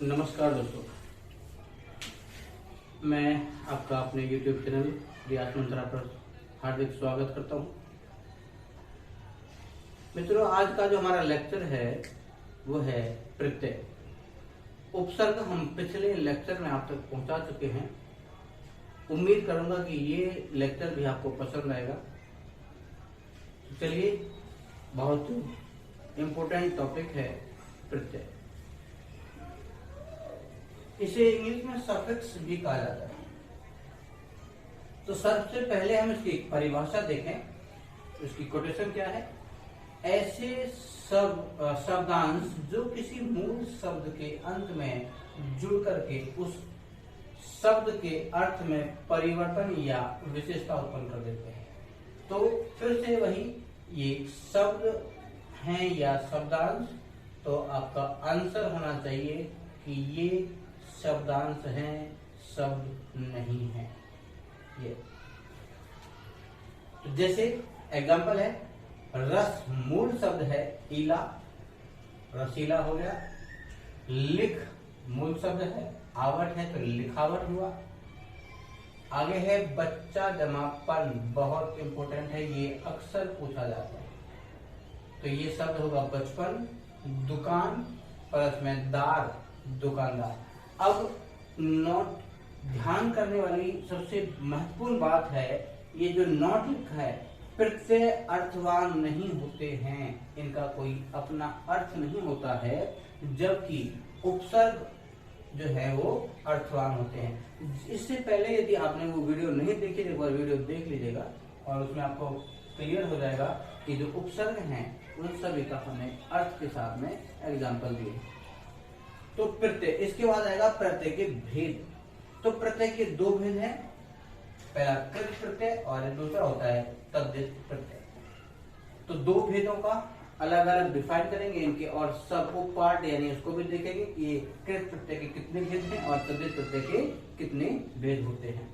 नमस्कार दोस्तों, मैं आपका अपने YouTube चैनल रियाज मंत्रा पर हार्दिक स्वागत करता हूं। मित्रों, आज का जो हमारा लेक्चर है वो है प्रत्यय। उपसर्ग हम पिछले लेक्चर में आप तक पहुंचा चुके हैं। उम्मीद करूंगा कि ये लेक्चर भी आपको पसंद आएगा। तो चलिए, बहुत इम्पोर्टेंट टॉपिक है प्रत्यय। इसे इंग्लिश में सफिक्स भी कहा जाता है। तो सबसे पहले हम इसकी परिभाषा देखें। इसकी कोटेशन क्या है? ऐसे शब्दांश जो किसी मूल शब्द के अंत में जुड़ करके उस शब्द के अर्थ में परिवर्तन या विशेषता उत्पन्न कर देते हैं। तो फिर से वही, ये शब्द हैं या शब्दांश, तो आपका आंसर होना चाहिए कि ये शब्दांश हैं, शब्द नहीं है। ये तो जैसे एग्जांपल है, रस मूल शब्द है ईला, रसीला हो गया। लिख मूल शब्द है, आवट है तो लिखावट हुआ। आगे है बच्चा जमा पन, बहुत इंपॉर्टेंट है, ये अक्सर पूछा जाता है। तो ये शब्द होगा बचपन। दुकान प्लस में दार, दुकानदार। अब नोट ध्यान करने वाली सबसे महत्वपूर्ण बात है, ये जो नोट लिखा है, प्रत्यय अर्थवान नहीं होते हैं, इनका कोई अपना अर्थ नहीं होता है, जबकि उपसर्ग जो है वो अर्थवान होते हैं। इससे पहले यदि आपने वो वीडियो नहीं देखी, एक बार वीडियो देख लीजिएगा और उसमें आपको क्लियर हो जाएगा कि जो उपसर्ग हैं उन सभी का हमने अर्थ के साथ में एग्जाम्पल दिए। तो प्रत्यय, इसके बाद आएगा प्रत्यय के भेद। तो प्रत्यय के दो भेद हैं, पहला कृत प्रत्यय और दूसरा होता है तद्धित प्रत्यय। तो दो भेदों का अलग अलग डिफाइन करेंगे इनके, और सब उप पार्ट यानी उसको भी देखेंगे कि ये कृत प्रत्यय के कितने भेद हैं और तद्धित प्रत्यय के कितने भेद होते हैं।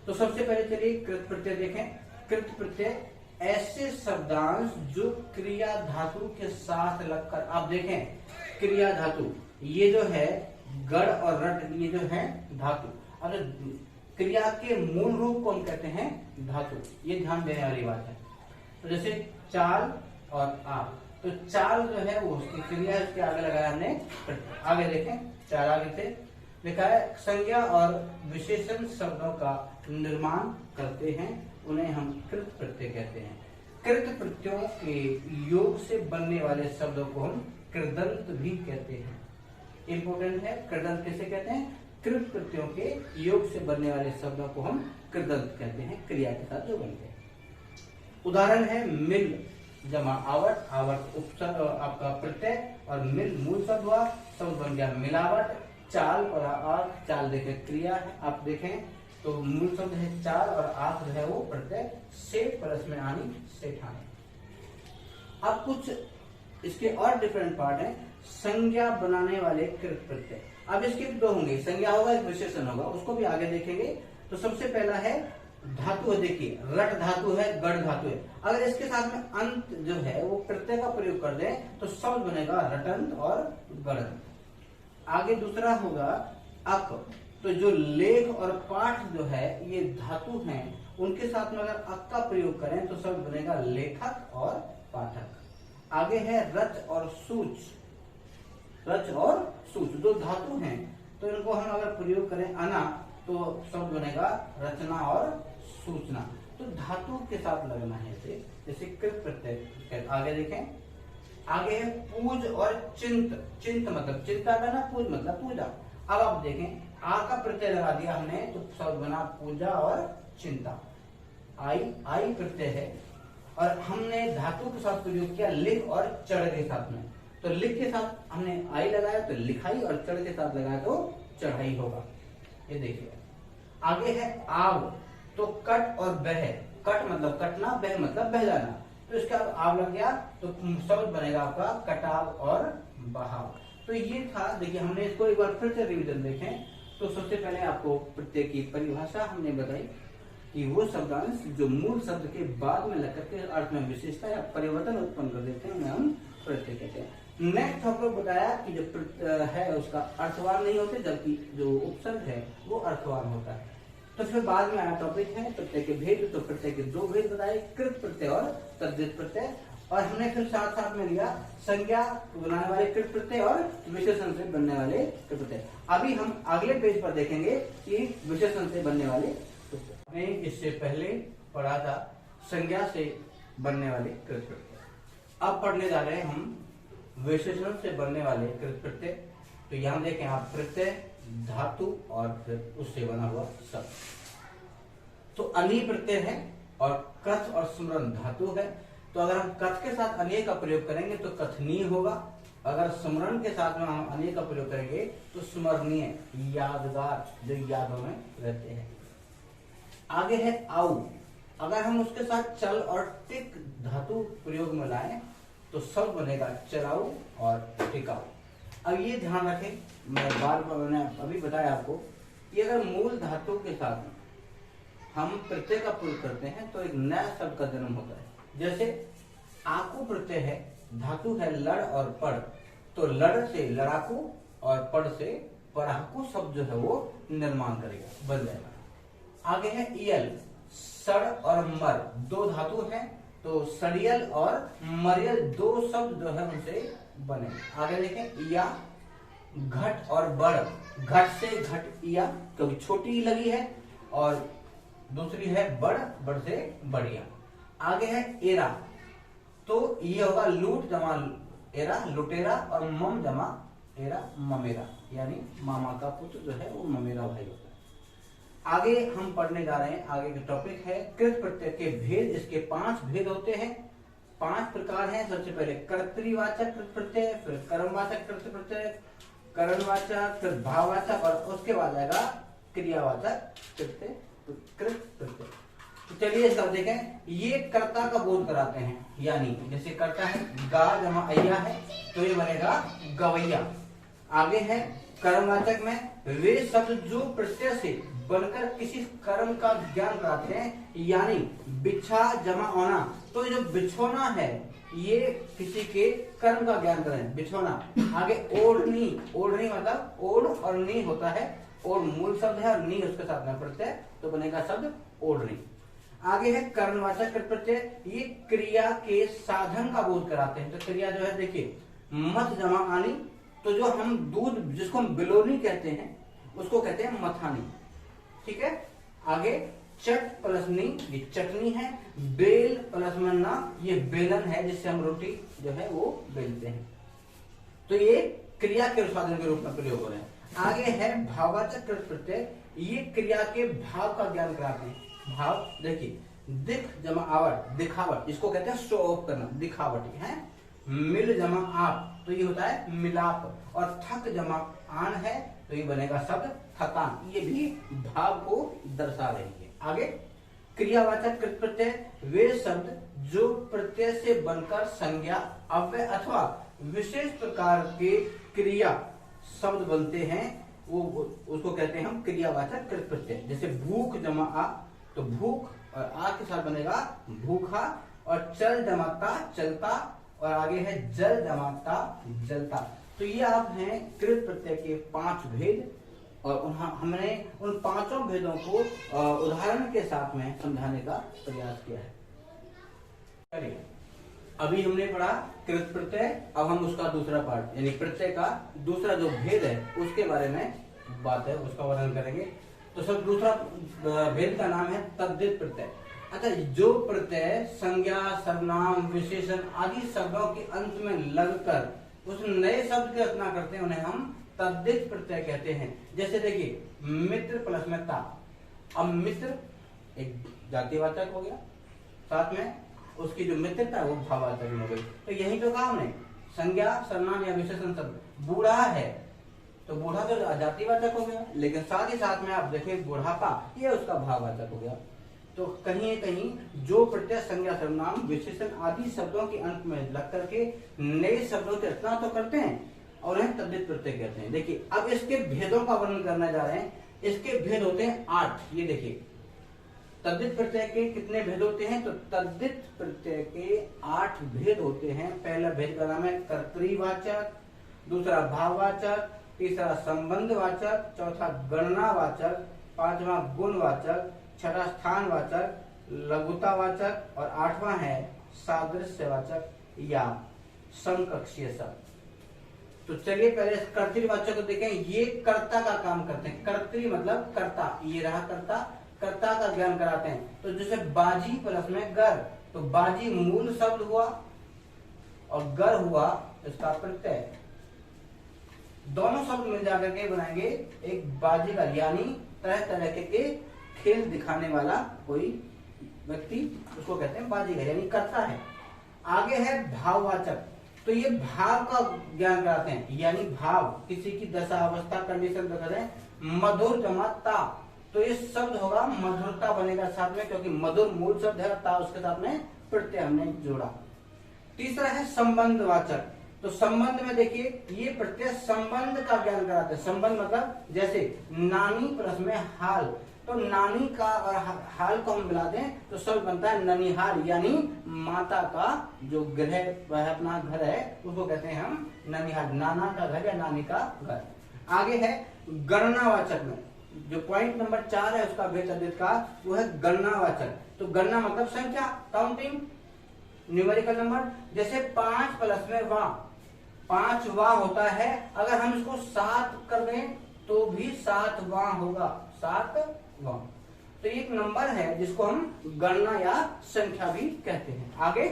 तो सबसे पहले चलिए कृत प्रत्यय देखें। कृत प्रत्यय ऐसे शब्दांश जो क्रिया धातु के साथ लगकर, आप देखें क्रिया धातु, ये जो है गढ़ और रट, ये जो है धातु। अगर क्रिया के मूल रूप को हम कहते हैं धातु, ये ध्यान देने वाली बात है। तो जैसे चाल और आप, तो चाल जो है वो उसकी क्रिया, इसके आगे लगाया हमने। आगे देखें, चाल आगे से लिखा है, संज्ञा और विशेषण शब्दों का निर्माण करते हैं, उन्हें हम कृत प्रत्यय कहते हैं। कृत प्रत्ययों के योग से बनने वाले शब्दों को हम कृदंत भी कहते हैं। इंपोर्टेंट है, कृदंत किसे कहते हैं? कृत प्रत्ययों के योग से बनने वाले शब्दों को हम कृदंत कहते हैं, क्रिया के साथ जो बनते हैं। उदाहरण है मिल जमा आवट, आवट उपसर्ग आपका प्रत्यय और मिल मूल शब्द हुआ, शब्द बन गया मिलावट। चाल और आख, चाल देखें क्रिया है, आप देखें तो मूल शब्द है चाल और आख जो है वो प्रत्यय। सेठ प्लस में आनी, सेठानी। अब कुछ इसके और डिफरेंट पार्ट है। संज्ञा बनाने वाले कृत प्रत्यय, अब इसके दो होंगे, संज्ञा होगा एक विशेषण होगा, उसको भी आगे देखेंगे। तो सबसे पहला है धातु है, देखिए रट धातु है, गढ़ धातु है। अगर इसके साथ में अंत जो है वो प्रत्यय का प्रयोग कर दें तो शब्द बनेगा रटंत और गढ़ंत। आगे दूसरा होगा अक, तो जो लेख और पाठ जो है ये धातु हैं, उनके साथ में अगर अक का प्रयोग करें तो शब्द बनेगा लेखक और पाठक। आगे है रच और सूच, रच और सूच दो धातु हैं, तो इनको हम अगर प्रयोग करें अना तो शब्द बनेगा रचना और सूचना। तो धातु के साथ लगना है इसे, जैसे कृत प्रत्यय। आगे देखें, आगे है पूज और चिंत। चिंत मतलब चिंता करना, पूज मतलब पूजा। अब आप देखें, आ का प्रत्यय लगा दिया हमने तो शब्द बना पूजा और चिंता। आई प्रत्यय है और हमने धातु के साथ प्रयोग किया लिख और चढ़ के साथ में। तो लिख के साथ हमने आई लगाया तो लिखाई, और चढ़ के साथ लगाया तो चढ़ाई होगा। ये देखिए। आगे है आव, तो कट और बह, कट मतलब कटना, बह मतलब बहलाना। तो इसका आव लग गया तो शब्द बनेगा आपका कटाव और बहाव। तो ये था, देखिए हमने इसको एक बार फिर से रिवीजन देखें। तो सबसे पहले आपको प्रत्यय की परिभाषा हमने बताई कि वो शब्दांश जो मूल शब्द के बाद में लगकर के अर्थ में विशेषता या परिवर्तन उत्पन्न कर देते हैं, उन्हें हम प्रत्यय कहते हैं। नेक्स्ट हम लोग बताया कि जो है उसका अर्थवान नहीं होते, जबकि जो उपसर्ग है वो अर्थवान होता है। तो फिर बाद में आया टॉपिक है प्रत्यय के भेद। तो प्रत्यय के दो भेद बताए, कृत प्रत्यय और तद्धित प्रत्यय। और हमने फिर साथ साथ में लिया संज्ञा बनाने वाले कृत प्रत्यय और विशेषण से बनने वाले कृत प्रत्यय। अभी हम अगले पेज पर देखेंगे कि विशेषण से बनने वाले प्रत्यय। हमने इससे पहले पढ़ा था संज्ञा से बनने वाले कृत प्रत्यय। अब पढ़ने जा रहे हैं हम विशेषण से बनने वाले कृत प्रत्यय। तो यहां देखें आप, प्रत्यय, धातु और फिर उससे बना हुआ शब्द। तो अनी प्रत्यय है और कथ और स्मरण धातु है। तो अगर हम कथ के साथ अनीय का प्रयोग करेंगे तो कथनीय होगा, अगर स्मरण के साथ में हम अनीय का प्रयोग करेंगे तो स्मरणीय, यादगार, जो यादों में रहते हैं। आगे है आऊ। अगर हम उसके साथ चल और टिक धातु प्रयोग में लाएं तो शब्द बनेगा चलाऊ और टिकाऊ। अब ये ध्यान रखें, मैं मैंने अभी बताया आपको कि अगर मूल धातु के साथ हम प्रत्यय का प्रयोग करते हैं तो एक नया शब्द का जन्म होता है। जैसे आकू प्रत्यय है, धातु है लड़ और पड़, तो लड़ से लड़ाकू और पड़ से पढ़ाकू शब्द जो है वो निर्माण करेगा, बन जाएगा। आगे है इयल। सड़ और मर दो धातु हैं, तो सड़ियल और मरियल दो शब्द जो है उनसे बने। आगे देखें इया। घट और बड़, घट से घट इया क्योंकि छोटी लगी है, और दूसरी है बड़, बड़ से बढ़िया। आगे है एरा। तो ये होगा लूट जमा एरा, लुटेरा, और मम जमा एरा, ममेरा, यानी मामा का पुत्र जो है वो ममेरा भाई होता है। आगे हम पढ़ने जा रहे हैं, आगे का टॉपिक है कृत प्रत्यय के भेद। इसके 5 भेद होते हैं, 5 प्रकार हैं। सबसे पहले कर्तृवाचक कृत प्रत्यय, फिर कर्मवाचक कृत प्रत्यय, करणवाचक, फिर भाववाचक, और उसके बाद आएगा क्रियावाचक कृत प्रत्यय। तो चलिए सब देखें। ये कर्ता का बोध कराते हैं, यानी जैसे कर्ता है गा जमा अय्या है तो ये बनेगा गवैया। आगे है कर्मवाचक में वे शब्द जो प्रत्यय से बनकर किसी कर्म का ज्ञान कराते हैं, यानी बिछा जमा ओना, तो जो बिछोना है ये किसी के कर्म का ज्ञान करें, बिछोना। आगे ओढ़नी, ओढ़नी मतलब ओढ़ और नी होता है, ओढ़ मूल शब्द है और नी उसके साथ में प्रत्यय, तो बनेगा शब्द ओढ़नी। आगे है कर्मवाचक कृत प्रत्यय, ये क्रिया के साधन का बोध कराते हैं। तो क्रिया जो है देखिए, मथ जमा आनी, तो जो हम दूध जिसको हम बिलोनी कहते हैं उसको कहते हैं मथानी, ठीक है। आगे चट प्लस नी, ये चटनी है। बेल प्लस मन्ना, ये बेलन है जिससे हम रोटी जो है वो बेलते हैं। तो ये क्रिया के साधन के रूप में प्रयोग हो रहे हैं। आगे है भाववाचक कृत प्रत्यय, ये क्रिया के भाव का ज्ञान कराते हैं। भाव देखिए, दिख जमा आवट, दिखावट, इसको कहते हैं शो ऑफ करना, दिखावटी है। मिल जमा आप, तो ये होता है मिलाप, और थक जमा आन है तो ये बनेगा शब्द थकान, ये भी भाव को दर्शा रही है। आगे क्रियावाचक कृत प्रत्यय, वे शब्द जो प्रत्यय से बनकर संज्ञा, अव्यय अथवा विशेष प्रकार के क्रिया शब्द बनते हैं, वो उसको कहते हैं हम क्रियावाचक कृत प्रत्यय। जैसे भूख जमा आ, तो भूख और आ के साथ बनेगा भूखा, और चल जमाता चलता, और आगे है जल जमाता जलता। तो ये आप हैं कृत प्रत्यय के 5 भेद, और हमने उन 5 भेदों को उदाहरण के साथ में समझाने का प्रयास किया है। चलिए, अभी हमने पढ़ा कृत प्रत्यय, अब हम उसका दूसरा पार्ट यानी प्रत्यय का दूसरा जो भेद है उसके बारे में बात है, उसका वर्णन करेंगे। तो सब दूसरा भेद का नाम है तद्धित प्रत्यय। अच्छा, जो प्रत्यय संज्ञा, सर्वनाम, विशेषण आदि शब्दों के अंत में लगकर उस नए शब्द की रचना करते हैं, उन्हें हम तद्धित प्रत्यय कहते हैं। जैसे देखिए, मित्र प्लस में ता, अब मित्र एक जातिवाचक हो गया, साथ में उसकी जो मित्रता है वो भाववाचक हो गई। तो यही तो काम है, संज्ञा, सर्वनाम या विशेषण शब्द। बूढ़ा है तो बूढ़ा तो जातिवाचक हो गया, लेकिन साथ ही साथ में आप देखें बुढ़ापा, ये उसका भाववाचक हो गया। तो कहीं कहीं जो प्रत्यय संज्ञा, सर्वनाम, विशेषण आदि शब्दों के अंत में लग करके नए शब्दों की रचना तो करते हैं और उन्हें तद्धित प्रत्यय कहते हैं। देखिए, अब इसके भेदों का वर्णन करने जा रहे हैं। इसके भेद होते हैं 8। ये देखिए, तद्धित प्रत्यय के कितने भेद होते हैं? तो तद्धित प्रत्यय के 8 भेद होते हैं। पहला भेद का नाम है कर्तरीवाचक, दूसरा भाववाचक, तीसरा संबंधवाचक, चौथा गणनावाचक, पांचवा गुणवाचक, छठा स्थानवाचक, लघुतावाचक और 8वां है सादृश्यवाचक या समकक्षीय शब्द। तो चलिए पहले कर्तृवाचक को देखें। ये कर्ता का काम करते हैं। कर्तृ मतलब कर्ता, ये रहा कर्ता, कर्ता का ज्ञान कराते हैं। तो जैसे बाजी प्लस में गर, तो बाजी मूल शब्द हुआ और गर हुआ इसका प्रत्यय। दोनों शब्द मिल जाकर के बनाएंगे एक बाजीगर, यानी तरह तरह के खेल दिखाने वाला कोई व्यक्ति, उसको कहते हैं बाजीगर, यानी कर्ता है। आगे है भाववाचक, तो ये भाव का ज्ञान कराते हैं, यानी भाव किसी की दशा अवस्था कंडीशन बताते हैं। मधुर जमा ता, तो ये शब्द होगा मधुरता बनेगा साथ में, क्योंकि मधुर मूल शब्द है, ता उसके साथ में प्रत्यय हमने जोड़ा। तीसरा है संबंधवाचक, तो संबंध में देखिए ये प्रत्यय संबंध का ज्ञान कराते हैं। संबंध मतलब जैसे नानी प्लस में हाल, तो नानी का और हाल को हम मिला दें तो शब्द बनता है ननिहाल, यानी माता का जो गृह वह अपना घर है उसको कहते हैं हम ननिहाल, नाना का घर या नानी का घर। आगे है गणनावाचक में जो पॉइंट नंबर 4 है उसका भेद तद्धित का, वो है गणनावाचक। तो गणना मतलब संख्या, काउंटिंग, न्यूमेरिकल नंबर। जैसे 5 प्लस में वाह, 5 वाह होता है, अगर हम इसको 7 कर दें तो भी 7 वाह होगा, 7 वाह। तो एक नंबर है जिसको हम गणना या संख्या भी कहते हैं। आगे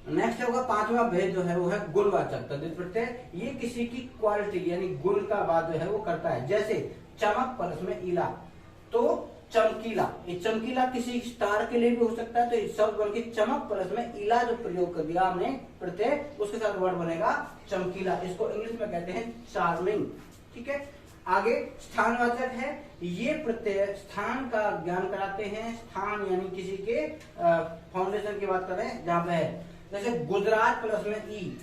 नेक्स्ट होगा 5वां भेद जो है वो है गुणवाचक तद्धित प्रत्यय। ये किसी की क्वालिटी यानी गुण का बात जो है वो करता है। जैसे चमक प्लस में इला, तो चमकीला, ये चमकीला किसी स्टार के लिए भी हो सकता है, तो शब्द बन के चमक प्लस में इला जो प्रयोग कर दिया हमने प्रत्यय, उसके साथ वर्ड बनेगा चमकीला। इसको इंग्लिश में कहते हैं चार्मिंग। ठीक है। आगे स्थानवाचक है, ये प्रत्यय स्थान का ज्ञान कराते हैं। स्थान यानी किसी के फाउंडेशन की बात करें जहां पे है। जैसे गुजरात प्लस में ई,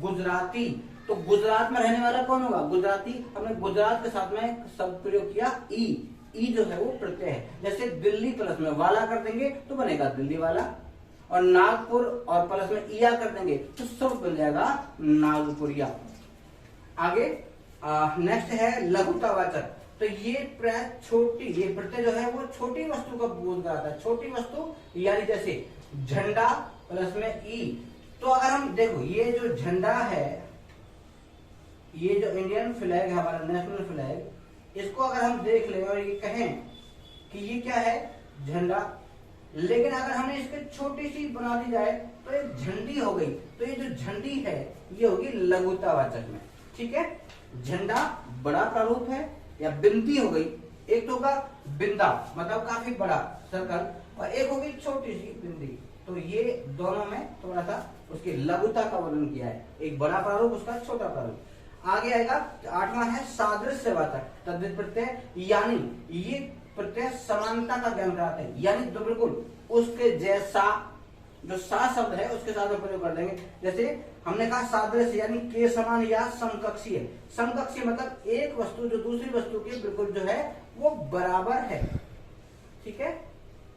गुजराती, तो गुजरात में रहने वाला कौन होगा? गुजराती। हमने गुजरात के साथ में शब्द प्रयोग किया ई, ई जो है वो प्रत्यय है। जैसे दिल्ली प्लस में वाला कर देंगे तो बनेगा दिल्ली वाला, और नागपुर और प्लस में इया कर देंगे तो सब बन जाएगा नागपुरिया। आगे नेक्स्ट है लघुतावाचक, तो ये छोटी, ये प्रत्यय जो है वो छोटी वस्तु का बोध कराता है। छोटी वस्तु यानी जैसे झंडा प्लस में ई, तो अगर हम देखो ये जो झंडा है, ये जो इंडियन फ्लैग है हमारा नेशनल फ्लैग, इसको अगर हम देख लें और ये कहें कि ये क्या है? झंडा, लेकिन अगर हमने इसके छोटी सी बना दी जाए तो ये झंडी हो गई। तो ये जो झंडी है ये होगी लघुतावाचक में। ठीक है। झंडा बड़ा प्रारूप है, या बिंदी हो गई, एक तो होगा बिंदा मतलब काफी बड़ा सर्कल, और एक होगी छोटी सी बिंदी। तो ये दोनों में थोड़ा सा उसकी लघुता का वर्णन किया है, एक बड़ा प्रारूप उसका छोटा प्रारूप। आगे आएगा 8वां है सादृश्यवाचक तद्धित प्रत्यय, यानी ये प्रत्यय समानता का ज्ञान कराते हैं, यानी तो बिल्कुल उसके जैसा, जो सा शब्द है उसके साथ में प्रयोग कर देंगे। जैसे हमने कहा सादृश्य यानी के समान या समकक्षीय। समकक्षीय मतलब एक वस्तु जो दूसरी वस्तु के बिल्कुल जो है वो बराबर है। ठीक है,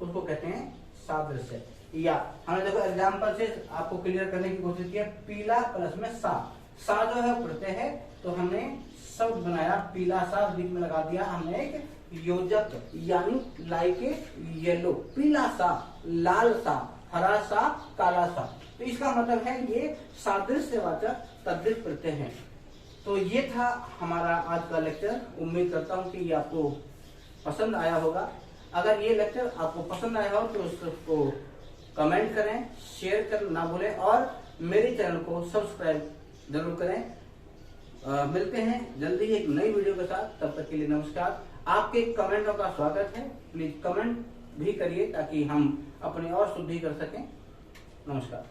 उसको कहते हैं सादृश्य। या हमने देखो एग्जाम्पल से आपको क्लियर करने की कोशिश की है। पीला प्लस में सा, सा जो है प्रत्यय है, तो हमने शब्द बनाया पीला सा, बीच में लगा दिया हमने एक योजक, यानी लाइक येलो, पीला सा, लाल सा, हरा सा, काला सा। तो इसका मतलब है ये सादृश्यवाचक तद्धित प्रत्यय है। तो ये था हमारा आज का लेक्चर। उम्मीद करता हूँ कि ये आपको पसंद आया होगा। अगर ये लेक्चर आपको पसंद आया हो तो उसको कमेंट करें, शेयर कर ना भूलें, और मेरे चैनल को सब्सक्राइब जरूर करें। मिलते हैं जल्दी एक नई वीडियो के साथ, तब तक के लिए नमस्कार। आपके कमेंटों का स्वागत है, प्लीज कमेंट भी करिए ताकि हम अपनी और शुद्धि कर सकें। नमस्कार।